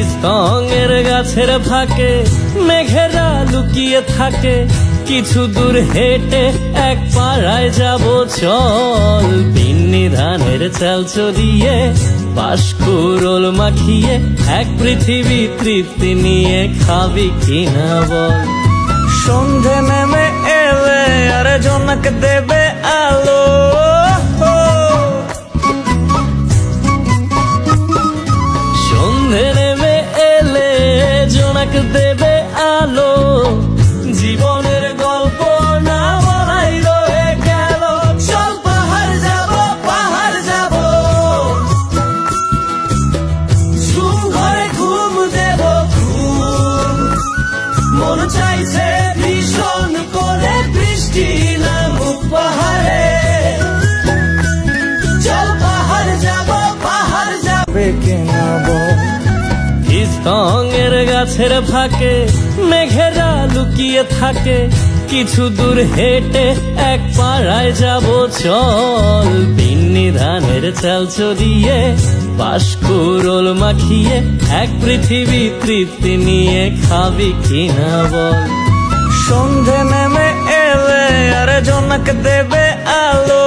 স্তঙের গাছের ফাঁকে মেঘেরা লুকিয়ে থাকে, কিছু দূর হেঁটে এক পাড়ায় যাব চল। বিন্নি ধানের চাল চড়িয়ে বাঁশকুড়োল মাখিয়ে এক পৃথিবী তৃপ্তি নিয়ে খাবি কিনা বল। সন্ধে নেমে এলে আর জোনাক দেবে আলো, সন্ধে নেমে এলে জোনাক দেবে আলো। জীবনের গল্প না বলাই রয়ে গেল, চল পাহাড় যাব পাহাড় যাব। ঘুম ঘরে ঘুম দেব ঘুম, মন চাইছে ভীষণ করে বৃষ্টি নামুক পাহাড়ে। চল পাহাড় যাব পাহাড় যাবে কিনা বল। স্তঙের গাছের ফাঁকে মেঘেরা লুকিয়ে থাকে, কিছু দূর হেঁটে এক পাড়ায় যাব চল। বিন্নি ধানের চাল চড়িয়ে বাঁশকুড়োল মাখিয়ে এক পৃথিবী তৃপ্তি নিয়ে খাবি কিনা বল। সন্ধে নেমে এলে আর জোনাক দেবে আলো।